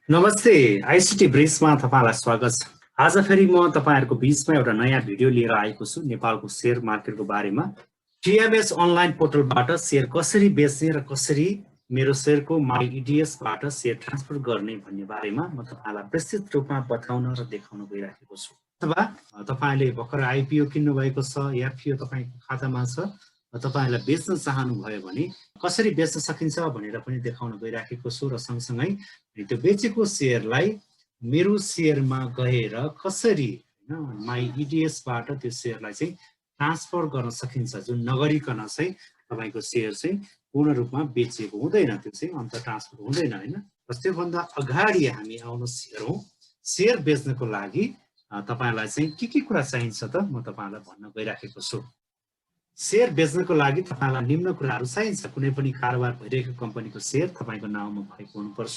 नमस्ते आईसीटी ब्रिजमा तपाईलाई स्वागत छ। आज फेरि म तपाईहरुको बीचमा एउटा नयाँ भिडियो लिएर आएको छु नेपालको शेयर मार्केटको बारेमा। टीएमएस अनलाइन पोर्टलबाट शेयर कसरी बेच्ने र कसरी मेरो शेयरको MyEDIS बाट शेयर ट्रान्सफर गर्ने भन्ने बारेमा म तपाईलाई विस्तृत रूपमा बताउन र देखाउन गइराखेको छु। अथवा तपाईले भर्खर आईपीओ किन्नु भएको छ, एफपीओ तपाईको खातामा छ, तपाईलाई बेच्न चाहनु भयो भने कसरी बेच्न सकिन्छ भनेर पनि देखाउन गइराखेको छु र सँगसँगै त्यो बेचेको शेयरलाई मेरो शेयरमा गएर कसरी MyEDIS बाट त्यो शेयरलाई चाहिँ ट्रान्सफर गर्न सकिन्छ, जुन नगरिकन चाहिँ तपाईको शेयर चाहिँ पूर्ण रूपमा बेचिएको हुँदैन, त्यो चाहिँ अन्त ट्रान्सफर हुँदैन हैन। त्यो भन्दा अगाडि हामी आउनुहोस् हेरौं शेयर बेच्नको लागि तपाईलाई चाहिँ के कुरा चाहिन्छ त म तपाईलाई भन्न गइराखेको छु। शेयर बेच्नको लागि तपाईलाई निम्न कुराहरु चाहिन्छ। कुनै पनि कारोबार भइरहेको कम्पनीको शेयर तपाईको नाममा भएको हुनुपर्छ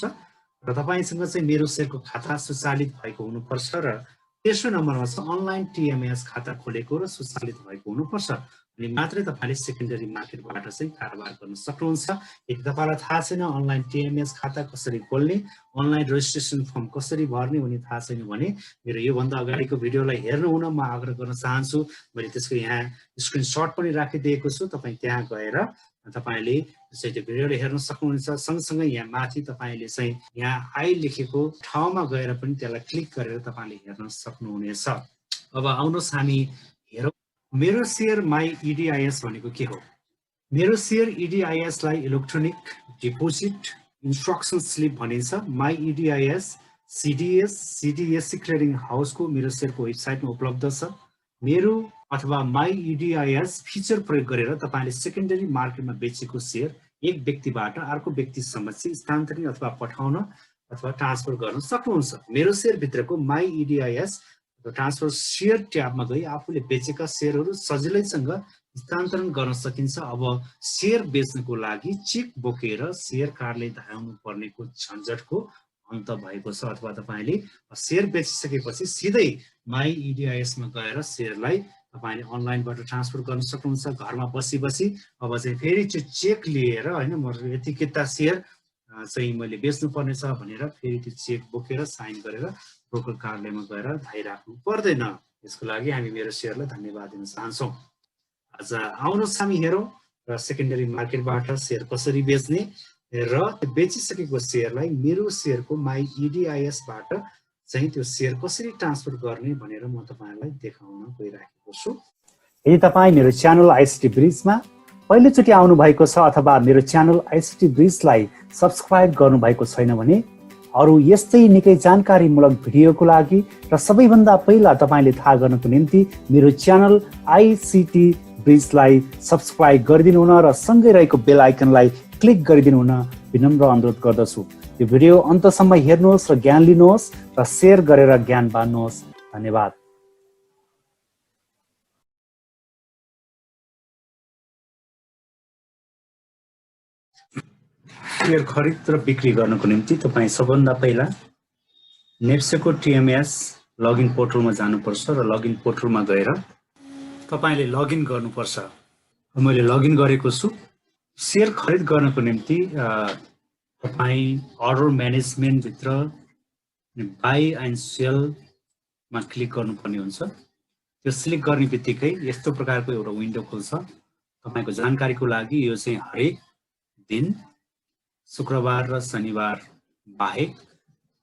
र तपाईसँग चाहिँ मेरो शेयरको खाता सुचालित भएको हुनुपर्छ र तेस्रो नम्बरमा छ अनलाइन टीएमएस खाता खोलेको र सुचालित भएको हुनुपर्छ। अनि मात्रै तपाईले सेकेन्डरी मार्केटबाट चाहिँ कारोबार गर्न सक्नुहुन्छ। यदि तपाईलाई थाहा छैन अनलाइन टीएमएस खाता कसरी खोल्ने, अनलाइन रेजिस्ट्रेसन फर्म कसरी भर्ने भनी थाहा छैन भने मेरो यो भन्दा अगाडिको भिडियोलाई हेर्नु हुन म आग्रह गर्न चाहन्छु। मैले त्यसको यहाँ स्क्रिनशट पनि राखिदिएको छु, तपाई त्यहाँ गएर तपाईले चाहिँ त्यो भिडियोले हेर्न सक्नुहुन्छ। सँगसँगै यहाँ माथि तपाईले चाहिँ यहाँ आई लेखेको ठाउँमा गएर पनि त्यसलाई क्लिक गरेर तपाईले हेर्न सक्नुहुनेछ। अब आउनुहोस् हामी हेरौं मेरो शेयर MyEDIS भनेको के हो। मेरो शेयर EDIS लाई इलेक्ट्रोनिक डिपोजिट इन्स्ट्रक्सन स्लिप भनिन्छ। MyEDIS CDS क्लियरिङ हाउसको मेरो शेयरको वेबसाइटमा उपलब्ध छ। मेरो अथवा MyEDIS फिचर प्रयोग गरेर तपाईले सेकेन्डरी मार्केटमा बेचेको शेयर एक व्यक्तिबाट अर्को व्यक्तिसम्म चाहिँ स्थानान्तरण अथवा पठाउन अथवा ट्रान्सफर गर्न सक्नुहुन्छ। मेरो शेयर भित्रको MyEDIS ट्रान्सफर शेयर ट्याबमा गई आफूले बेचेका शेयरहरू सजिलैसँग स्थानान्तरण गर्न सकिन्छ। अब शेयर बेच्नको लागि चेक बोकेर शेयर कार्डले धाउनु पर्नेको झन्झटको अन्त भएको छ। अथवा तपाईले शेयर बेचिसकेपछि सिधै MyEDIS मा गएर शेयरलाई तपाईले अनलाइनबाट ट्रान्सफर गर्न सक्नुहुन्छ घरमा बसी। अब चाहिँ फेरि त्यो चेक लिएर हैन म यतिकिता शेयर चाहिँ मैले बेच्नु पर्ने छ भनेर फेरि त्यो चेक बोकेर साइन गरेर ब्रोकर कार्यालयमा गएर धाइराख्नु पर्दैन। यसको लागि हामी मेरो शेयरलाई धन्यवाद दिन चाहन्छौं। आज आउनुहोस् हामी हेरौं र सेकेन्डरी मार्केटबाट शेयर कसरी बेच्ने र बेचिसकेको शेयरलाई मेरो शेयरको MyEDIS बाट चाहिँ त्यो शेयर कसरी ट्रान्सफर गर्ने भनेर म तपाईलाई देखाउन गइराखेको छु। यदि तपाई मेरो च्यानल आईसीटी ब्रिजमा पहिलोचोटि आउनु भएको छ अथवा मेरो च्यानल आईसीटी ब्रिजलाई सब्स्क्राइब गर्नु भएको छैन भने अरु यस्तै निकै जानकारीमूलक भिडियोको लागि र सबैभन्दा पहिला तपाईले थाहा गर्नको निम्ति मेरो च्यानल आईसीटी ब्रिजलाई सब्स्क्राइब गरिदिनु हुन र सँगै रहेको बेल आइकनलाई क्लिक गरिदिनु हुन विनम्र अनुरोध गर्दछु। यो भिडियो अन्तसम्म हेर्नुहोस् र ज्ञान लिनुहोस् र शेयर गरेर ज्ञान बाँड्नुहोस्। धन्यवाद। शेयर खरिद र बिक्री गर्नको निम्ति तपाई सबभन्दा पहिला नेप्सेको टीएमएस लगइन पोर्टलमा जानुपर्छ र लगइन पोर्टलमा गएर तपाईले लगइन गर्नुपर्छ। मैले लगइन गरेको छु। शेयर खरिद गर्नको निम्ति तपाई अर्डर म्यानेजमेन्ट भित्र बाई एन्ड सेल मा क्लिक गर्नुपर्ने हुन्छ। त्यो सिलेक्ट गर्ने बित्तिकै यस्तो प्रकारको एउटा विन्डो खुल्छ। तपाईको जानकारीको लागि यो चाहिँ हरेक दिन शुक्रबार र शनिबार बाहेक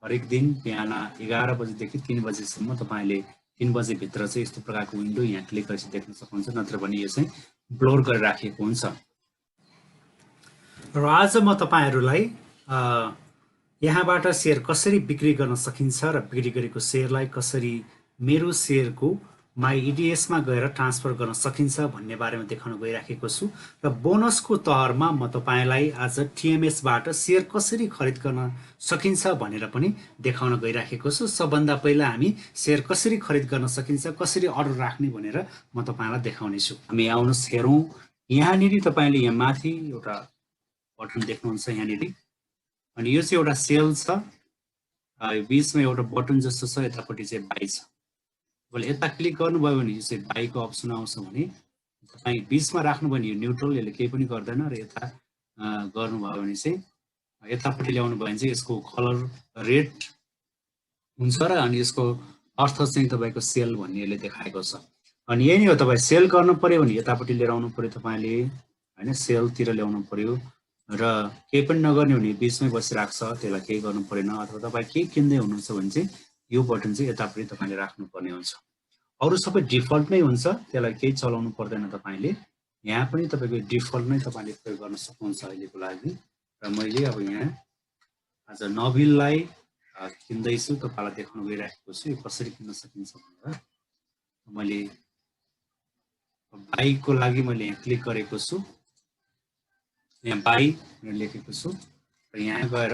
हरेक दिन बिहान 11 बजेदेखि 3 बजेसम्म तपाईले 3 बजे भित्र चाहिँ यस्तो प्रकारको विन्डो यहाँ क्लिक गरेपछि देख्न सक्नुहुन्छ, नत्र भने यो चाहिँ ब्लर गरेर राखिएको हुन्छ। र आज म तपाईहरुलाई यहाँबाट शेयर कसरी बिक्री गर्न सकिन्छ र बिक्री गरेको शेयरलाई कसरी मेरो शेयरको MyEDIS मा गएर ट्रान्सफर गर्न सकिन्छ भन्ने बारेमा देखाउन गइराखेको छु। र बोनसको तहरमा म तपाईलाई आज टीएमएस बाट शेयर कसरी खरिद गर्न सकिन्छ भनेर पनि देखाउन गइराखेको छु। सबभन्दा पहिला हामी शेयर कसरी खरिद गर्न सकिन्छ, कसरी अर्डर राख्ने भनेर म तपाईलाई देखाउने छु। हामी आउनुहोस् हेरौं। यहाँनिर तपाईले यहाँ माथि एउटा बटन देख्नुहुन्छ यहाँनिर, अनि यो चाहिँ एउटा सेल छ। बीचमा एउटा बटन जस्तो छ, यतापट्टि चाहिँ बाइ छ। अब यता क्लिक गर्नुभयो भने यो चाहिँ बाइको अप्सन आउँछ भने तपाई बीचमा राख्नु भने यो न्यूट्रल, यसले केही पनि गर्दैन। र यता गर्नुभयो भने चाहिँ यतापट्टि ल्याउनु भयो भने चाहिँ यसको कलर रेड हुन्छ र अनि यसको अर्थ चाहिँ तपाईको सेल भन्ने यसले देखाएको छ। अनि यही नै हो, तपाईँ सेल गर्नु पर्यो भने यतापट्टि लिएर आउनु पर्यो तपाईँले हैन, सेलतिर ल्याउनु पर्यो र केही पनि नगर्ने भने बिचमै बसिरहेको छ त्यसलाई केही गर्नु परेन। अथवा तपाईँ केही किन्दै हुनुहुन्छ भने चाहिँ यो बटन चाहिँ यतापट्टि तपाईँले राख्नुपर्ने हुन्छ। अरू सबै डिफल्ट नै हुन्छ, त्यसलाई केही चलाउनु पर्दैन तपाईँले। यहाँ पनि तपाईँको डिफल्ट नै तपाईँले प्रयोग गर्न सक्नुहुन्छ अहिलेको लागि। र मैले अब यहाँ आज नबिललाई किन्दैछु, तपाईँलाई देखाउन गइरहेको छु यो कसरी किन्न सकिन्छ भनेर। मैले बाईको लागि मैले यहाँ क्लिक गरेको छु, यहाँ बाई लेखेको छु र यहाँ गएर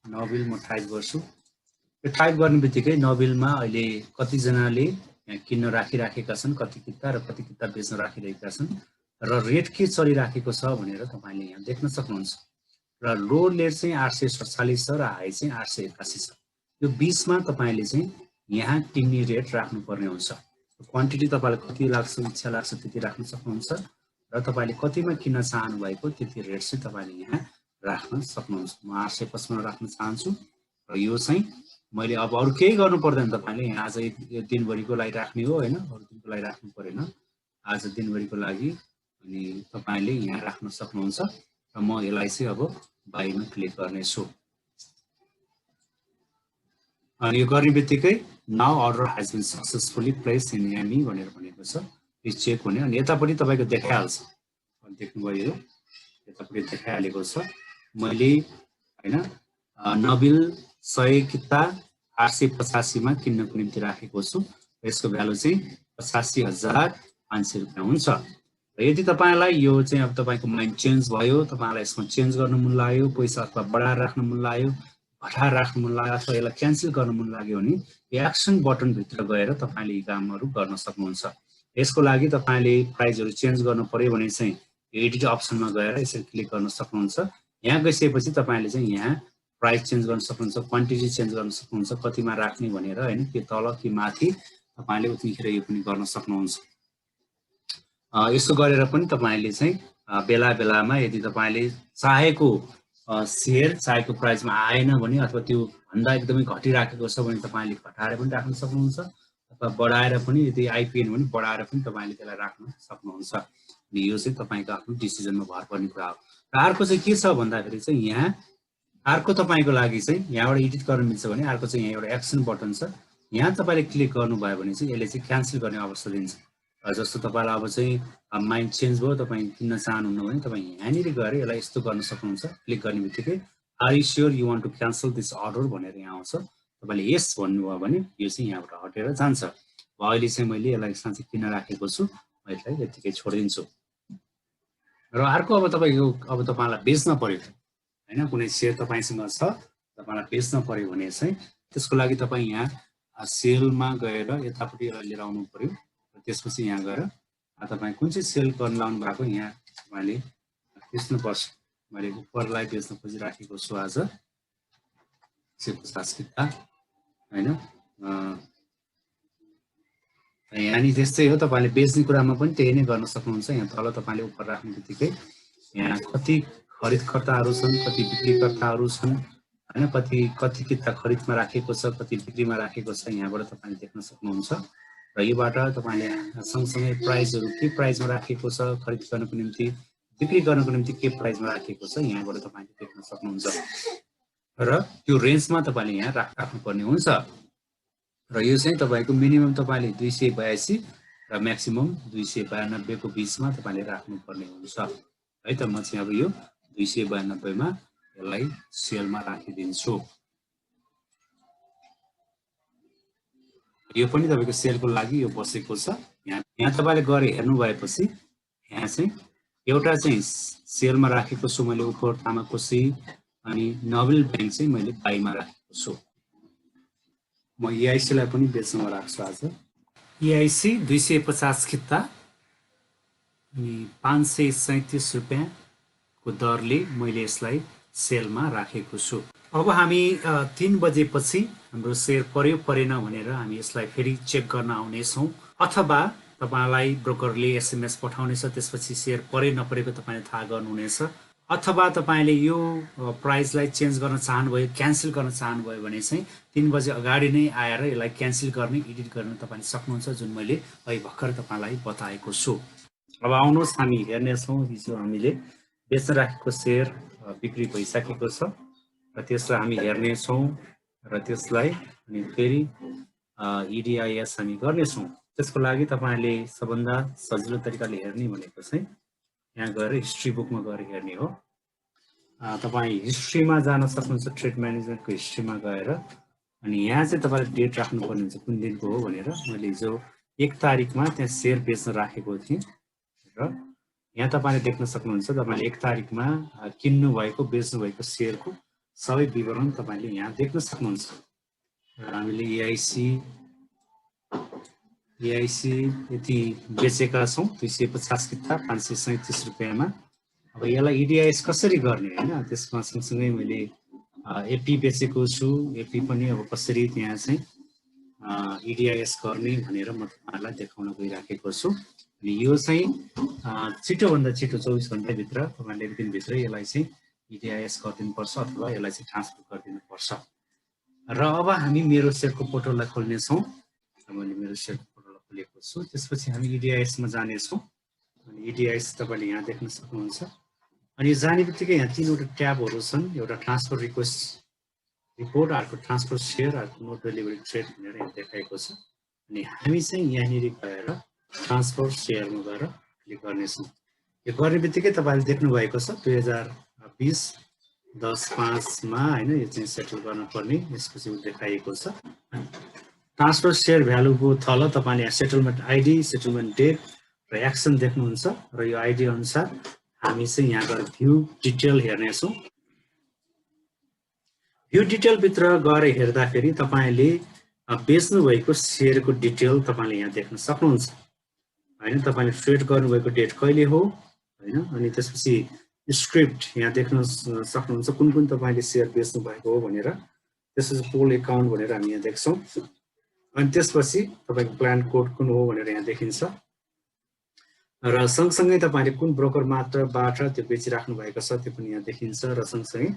नबिल म टाइप गर्छु। यो टाइप गर्ने बित्तिकै नबिलमा अहिले कतिजनाले यहाँ किन्न राखिराखेका छन्, कति किता र कति किता बेच्न राखिरहेका छन् र रेट के चलिराखेको छ भनेर तपाईँले यहाँ देख्न सक्नुहुन्छ। र लो रेट चाहिँ 847 छ र हाई चाहिँ 881 छ। यो बिचमा तपाईँले चाहिँ यहाँ किन्ने रेट राख्नुपर्ने हुन्छ। क्वान्टिटी तपाईँलाई कति लाग्छ, इच्छा लाग्छ त्यति राख्न सक्नुहुन्छ र तपाईँले कतिमा किन्न चाहनु भएको त्यति रेट चाहिँ तपाईँले यहाँ राख्न सक्नुहुन्छ। म 855 राख्न चाहन्छु र यो चाहिँ मैले अब अरू केही गर्नु पर्दैन। तपाईँले यहाँ आज यो दिनभरिको लागि राख्ने हो हैन, अरू दिनको लागि राख्नु परेन, आज दिनभरिको लागि अनि तपाईँले यहाँ राख्न सक्नुहुन्छ। र म यसलाई चाहिँ अब बाईमा क्लिक गर्नेछु। अनि यो गर्ने बित्तिकै now order has been successfully placed in एमी भनेर भनेको छ, प्लिज चेक हुने। अनि यतापट्टि तपाईँको देखाइहाल्छ, देख्नुभयो यतापट्टि देखाइहालेको छ। मैले हैन नबिल 100 किता 885 मा किन्नको निम्ति राखेको छु। यसको भ्यालु चाहिँ 85,500 रुपैयाँ हुन्छ। र यदि तपाईलाई यो चाहिँ अब तपाईको माइन्ड चेन्ज भयो, तपाईलाई यसमा चेन्ज गर्न मन लाग्यो, पैसा अथवा बढाएर राख्न मन लाग्यो, घटाएर राख्न मन लाग्यो, अथवा यसलाई क्यान्सल गर्न मन लाग्यो भने यो एक्सन बटन भित्र गएर तपाईले यी कामहरु गर्न सक्नुहुन्छ। यसको लागि तपाईले प्राइसहरु चेन्ज गर्न पर्यो भने चाहिँ एडिट अप्सनमा गएर यसरी क्लिक गर्न सक्नुहुन्छ। यहाँ गइसकेपछि तपाईले चाहिँ यहाँ प्राइस चेन्ज गर्न सक्नुहुन्छ, क्वान्टिटी चेन्ज गर्न सक्नुहुन्छ, कतिमा राख्ने भनेर हैन, के तल कि माथि तपाईले उतिखेर यो पनि गर्न सक्नुहुन्छ। यसो गरेर पनि तपाईले चाहिँ बेला बेलामा यदि तपाईले चाहेको शेयर चाहेको प्राइसमा आएन भने अथवा त्यो भन्दा एकदमै घटिराखेको छ भने तपाईले घटाएर पनि राख्न सक्नुहुन्छ, अथवा बढाएर पनि यदि आइपिएन भने बढाएर पनि तपाईले त्यसलाई राख्न सक्नुहुन्छ। अनि यो चाहिँ तपाईको आफ्नो डिसिजनमा भर पर्ने कुरा हो। र अर्को चाहिँ के छ भन्दाखेरि चाहिँ यहाँ अर्को तपाईको लागि चाहिँ यहाँबाट एडिट गर्न मिल्छ भने अर्को चाहिँ यहाँ एउटा एक्सन बटन छ, यहाँ तपाईले क्लिक गर्नुभयो भने चाहिँ यसले चाहिँ क्यान्सल गर्ने अवस्था दिन्छ। जस्तो तपाईलाई अब चाहिँ माइन्ड चेन्ज भयो, तपाई किन्न चाहनुहुन्न भने तपाई यहाँनिर गएर यसलाई यस्तो गर्न सक्नुहुन्छ। क्लिक गर्ने बित्तिकै are you sure you want to cancel this order भनेर यहाँ आउँछ। तपाईले यस भन्नुभयो भने यो चाहिँ यहाँबाट हटेर जान्छ। अहिले चाहिँ मैले यसलाई साँच्चै किन्न राखेको छु, म यसलाई यतिकै छोडिदिन्छु। र अर्को अब तपाईको अब तपाईलाई बेच्न पर्यो हैन, कुनै शेयर तपाईसँग छ, तपाईलाई बेच्न पर्यो भने चाहिँ त्यसको लागि तपाई यहाँ सेलमा गएर यतापट्टि लिएर आउनु पर्यो। त्यसपछि यहाँ गएर तपाई कुन चाहिँ सेल गर्न लाउनु भएको यहाँ तपाईले बेच्नुपर्छ। मैले उपरलाई बेच्न खोजिराखेको छु आज 150 किता हैन। यहाँ नि त्यस्तै हो, तपाईले बेच्ने कुरामा पनि त्यही नै गर्न सक्नुहुन्छ। यहाँ तल तपाईले उपर राख्ने बित्तिकै यहाँ कति खरिदकर्ताहरू छन्, कति बिक्रीकर्ताहरू छन् हैन, कति किता खरिदमा राखेको छ, कति बिक्रीमा राखेको छ, यहाँबाट तपाईले देख्न सक्नुहुन्छ। र योबाट तपाईले सँगसँगै प्राइसहरु के प्राइसमा राखेको छ, खरिद गर्नको निम्ति, बिक्री गर्नको निम्ति के प्राइसमा राखेको छ, यहाँबाट तपाईले देख्न सक्नुहुन्छ। र त्यो रेन्जमा तपाईले यहाँ राख्नुपर्ने हुन्छ। र यो चाहिँ तपाईको मिनिमम तपाईले 282 र म्याक्सिमम 292 को बीचमा तपाईले राख्नुपर्ने हुन्छ है त। म चाहिँ अब यो 292 मा यसलाई सेलमा राखिदिन्छु। यो पनि तपाईको सेलको लागि यो बसेको छ। यहाँ तपाईले गएर हेर्नु भएपछि यहाँ चाहिँ एउटा चाहिँ सेलमा राखेको छु मैले उपर तामाकोसी, अनि नबिल बैंक चाहिँ मैले बाईमा राखेको छु। म EIC लाई पनि बेच्नमा राख्छु आज। EIC 250 किता अनि 537 रुपैयाँ को दरले मैले यसलाई सेलमा राखेको छु। अब हामी 3 बजेपछि हाम्रो शेयर पर्यो परेन भनेर हामी यसलाई फेरि चेक गर्न आउने छौं, अथवा तपाईलाई ब्रोकरले SMS पठाउनेछ, त्यसपछि शेयर परे नपरेको तपाईले थाहा गर्नुहुनेछ। अथवा तपाईले यो प्राइसलाई चेन्ज गर्न चाहनुभयो, क्यान्सल गर्न चाहनुभयो भने चाहिँ 3 बजे अगाडि नै आएर यसलाई क्यान्सल गर्ने, एडिट गर्न तपाईले सक्नुहुन्छ, जुन मैले अहिले भर्खर तपाईलाई बताएको छु। अब आउनुहोस् हामी हेर्नेछौँ हिजो हामीले बेच्न राखेको शेयर बिक्री भइसकेको छ र त्यसलाई हामी हेर्नेछौँ र त्यसलाई अनि फेरि EDIS हामी गर्नेछौँ। त्यसको लागि तपाईले सबभन्दा सजिलो तरिकाले हेर्ने भनेको चाहिँ यहाँ गएर हिस्ट्री बुकमा गएर हेर्ने हो। तपाई हिस्ट्रीमा जान सक्नुहुन्छ, ट्रेड म्यानेजमेन्टको हिस्ट्रीमा गएर अनि यहाँ चाहिँ तपाईले डेट राख्नुपर्ने हुन्छ कुन दिनको हो भनेर। मैले हिजो 1 तारिखमा त्यहाँ शेयर बेच्न राखेको थिएँ र यहाँ तपाईले देख्न सक्नुहुन्छ तपाईले 1 तारिखमा किन्नु भएको बेच्नु भएको शेयरको सबै विवरण तपाईले यहाँ देख्न सक्नुहुन्छ। हामीले EIC यति बेचेका छौं 250 किता 537 रुपैयाँमा। अब यसलाई EDIS कसरी गर्ने हैन, त्यसमा सँगसँगै मैले एपी बेचेको छु, एपी पनि अब कसरी त्यहाँ चाहिँ EDIS गर्ने भनेर म तपाईहरुलाई देखाउन गइराखेको छु। अनि यो चाहिँ छिटो भन्दा छिटो 24 घण्टा भित्र तपाईले एक दिन भित्रै यसलाई चाहिँ EDIS गरिदिनु पर्छ अथवा यसलाई चाहिँ ट्रान्सफर गरिदिनु पर्छ। र अब हामी MeroShare को पोर्टललाई खोल्ने छौं। मैले MeroShare को पोर्टल खोलेको छु। त्यसपछि हामी EDIS मा जाने छौं। अनि EDIS तपाईले यहाँ देख्न सक्नुहुन्छ। अनि जानेबित्तिकै यहाँ 3 वटा ट्याबहरु छन्। एउटा ट्रान्सफर रिक्वेस्ट रिपोर्ट, अर्को ट्रान्सफर शेयर, अर्को नो डेलिभरी ट्रेड भनेर यहाँ देखाएको छ। अनि हामी चाहिँ यहाँनिर गएर ट्रान्सफर शेयरमा गएर क्लिक गर्ने छौं। यो गर्नेबित्तिकै तपाईले देख्नु भएको छ 2020 10/5 मा हैन यो चाहिँ सेटल गर्नुपर्ने यसपछि देखाएको छ। ट्रान्सफर शेयर भ्यालुको थल तपाईले यहाँ सेटलमेन्ट आईडी, सेटलमेन्ट डेट र एक्सन देख्नुहुन्छ र यो आईडी अनुसार हामी चाहिँ यहाँ गएर भ्यू डिटेल हेर्ने छौं। भ्यू डिटेल भित्र गएर हेर्दाखेरि तपाईले बेच्नु भएको शेयरको डिटेल तपाईले यहाँ देख्न सक्नुहुन्छ हैन। तपाईले ट्रेड गर्नु भएको डेट कहिले हो हैन, अनि त्यसपछि स्क्रिप्ट यहाँ देख्न सक्नुहुन्छ कुन कुन तपाईले शेयर बेच्नु भएको हो भनेर। त्यसपछि पोल अकाउन्ट भनेर हामी यहाँ देख्छौं। अनि त्यसपछि तपाईको प्लान कोड कुन हो भनेर यहाँ देखिन्छ र सँगसँगै तपाईले कुन ब्रोकर मात्रबाट त्यो बेचिराख्नु भएको छ त्यो पनि यहाँ देखिन्छ र सँगसँगै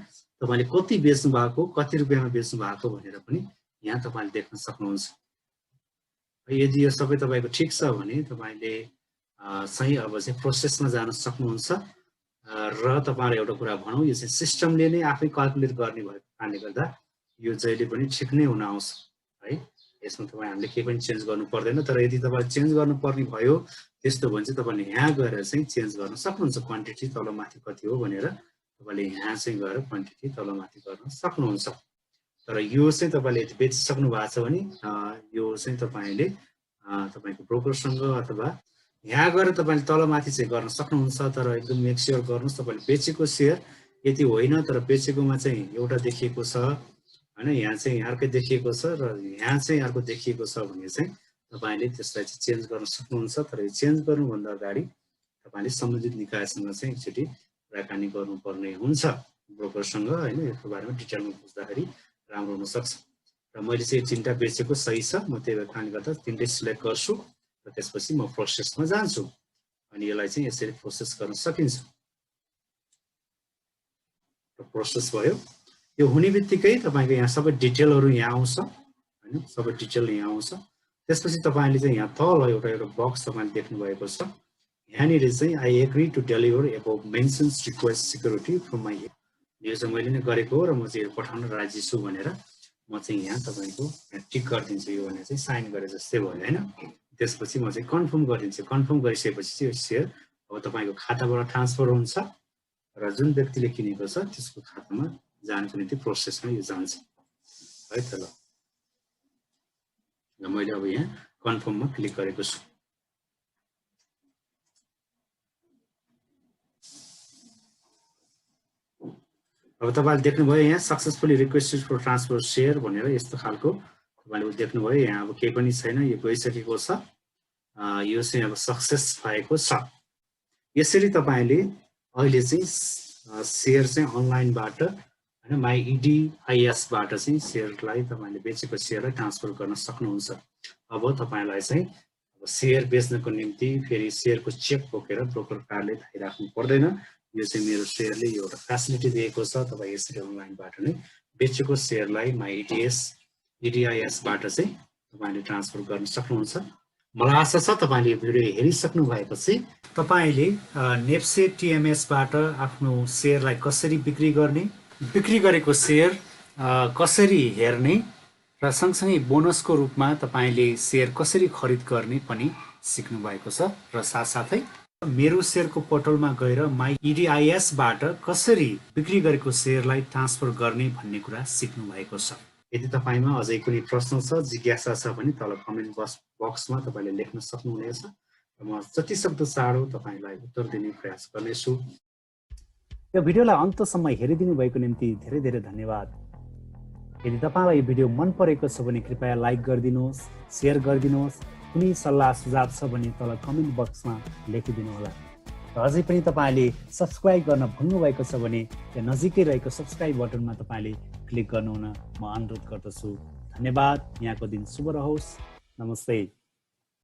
तपाईले कति बेच्नु भएको, कति रुपैयाँमा बेच्नु भएको भनेर पनि यहाँ तपाईले देख्न सक्नुहुन्छ। यदि यो सबै तपाईको ठीक छ भने तपाईले चाहिँ अब चाहिँ प्रोसेसमा जान सक्नुहुन्छ र तपाईहरु एउटा कुरा भनौं यो चाहिँ सिस्टमले नै आफै क्याल्कुलेट गर्ने भएको कारणले गर्दा यो जहिले पनि ठीक नै हुन आउँछ है। यसमा तपाई हामीले केही पनि चेन्ज गर्नु पर्दैन। तर यदि तपाईले चेन्ज गर्नु पर्ने भयो त्यस्तो भने चाहिँ तपाईले यहाँ गएर चाहिँ चेन्ज गर्न सक्नुहुन्छ। क्वान्टिटी तल माथि कति हो भनेर तपाईले यहाँ चाहिँ गएर क्वान्टिटी तल माथि गर्न सक्नुहुन्छ। तर यो चाहिँ तपाईले यदि बेचिसक्नु भएको छ भने यो चाहिँ तपाईले तपाईको ब्रोकरसँग अथवा यहाँ गएर तपाईले तल माथि चाहिँ गर्न सक्नुहुन्छ। तर एकदम मेक स्योर गर्नुस् तपाईले बेचेको शेयर यति होइन तर बेचेकोमा चाहिँ एउटा देखिएको छ हैन, यहाँ चाहिँ अर्कै देखिएको छ र यहाँ चाहिँ अर्को देखिएको छ भने चाहिँ तपाईले त्यसलाई चाहिँ चेन्ज गर्न सक्नुहुन्छ। तर यो चेन्ज गर्नु भन्दा अगाडि तपाईले सम्बन्धित निकायसँग चाहिँ एकचोटी कुराकानी गर्नुपर्ने हुन्छ ब्रोकरसँग हैन। यसको बारेमा डिटेलमा बुझ्दाखेरि राम्रो हुन सक्छ। र मैले चाहिँ 3टा बेचेको सही छ, म त्यही कारणले गर्दा 3टै सिलेक्ट गर्छु र त्यसपछि म प्रोसेसमा जान्छु। अनि यसलाई चाहिँ यसरी प्रोसेस गर्न सकिन्छ। र प्रोसेस भयो। यो हुनेबित्तिकै तपाईको यहाँ सबै डिटेलहरु यहाँ आउँछ हैन, सबै डिटेल यहाँ आउँछ। त्यसपछि तपाईले चाहिँ यहाँ तल एउटा बक्स तपाईले देख्नु भएको छ। यहाँनिर चाहिँ I agree to deliver above mentions request security from my यो चाहिँ मैले नै गरेको हो र म चाहिँ पठाउन राजी छु भनेर म चाहिँ यहाँ तपाईको टिक गरिदिन्छु। यो भने चाहिँ साइन गरे जस्तै भयो हैन। त्यसपछि म चाहिँ कन्फर्म गरिदिन्छु। कन्फर्म गरिसकेपछि चाहिँ यो शेयर अब तपाईको खाताबाट ट्रान्सफर हुन्छ र जुन व्यक्तिले किनेको छ त्यसको खातामा जानको निम्ति प्रोसेसमा यो जान्छ है त। ल मैले अब यहाँ कन्फर्ममा क्लिक गरेको छु। अब तपाईले देख्नुभयो यहाँ successfully requested for transfer share भनेर यस्तो खालको तपाईले देख्नुभयो। यहाँ अब केही पनि छैन, यो गइसकेको छ। यो चाहिँ अब सक्सेस भएको छ। यसरी तपाईले अहिले चाहिँ शेयर चाहिँ अनलाइनबाट हैन MyEDIS बाट चाहिँ शेयरलाई तपाईले बेचेको शेयरलाई ट्रान्सफर गर्न सक्नुहुन्छ। अब तपाईलाई चाहिँ अब शेयर बेच्नको निम्ति फेरि शेयरको चेक बोकेर ब्रोकर कार्डले धाइराख्नु पर्दैन। यो चाहिँ मेरो सेयरले एउटा फेसिलिटी दिएको छ। तपाईँ यसरी अनलाइनबाट नै बेचेको सेयरलाई MyEDIS बाट चाहिँ तपाईँले ट्रान्सफर गर्न सक्नुहुन्छ। मलाई आशा छ तपाईँले यो भिडियो हेरिसक्नु भएपछि तपाईँले नेप्से TMS बाट आफ्नो सेयरलाई कसरी बिक्री गर्ने, बिक्री गरेको सेयर कसरी हेर्ने र सँगसँगै बोनसको रूपमा तपाईँले सेयर कसरी खरिद गर्ने पनि सिक्नु भएको छ र साथसाथै MeroShareको पोर्टलमा गएर MyEDIS बाट कसरी बिक्री गरेको सेयरलाई ट्रान्सफर गर्ने भन्ने कुरा सिक्नु भएको छ। यदि तपाईमा अझै कुनै प्रश्न छ, जिज्ञासा छ भने तल कमेन्ट बक्समा तपाईले लेख्न सक्नुहुनेछ र म जति सक्दो चाँडो तपाईलाई उत्तर दिने प्रयास गर्नेछु। यो भिडियोलाई अन्तसम्म हेरिदिनु भएको निम्ति धेरै धेरै धन्यवाद। यदि तपाईलाई यो भिडियो मन परेको छ भने कृपया लाइक गरिदिनुहोस्, शेयर गरिदिनुहोस्। कुनै सल्लाह सुझाव छ भने तल कमेन्ट बक्समा लेखिदिनु होला। र अझै पनि तपाईले सब्स्क्राइब गर्न भुल्नु भएको छ भने त्यहाँ नजिकै रहेको सब्स्क्राइब बटनमा तपाईले क्लिक गर्नुहुन म अनुरोध गर्दछु। धन्यवाद। यहाँको दिन शुभ रहोस्। नमस्ते।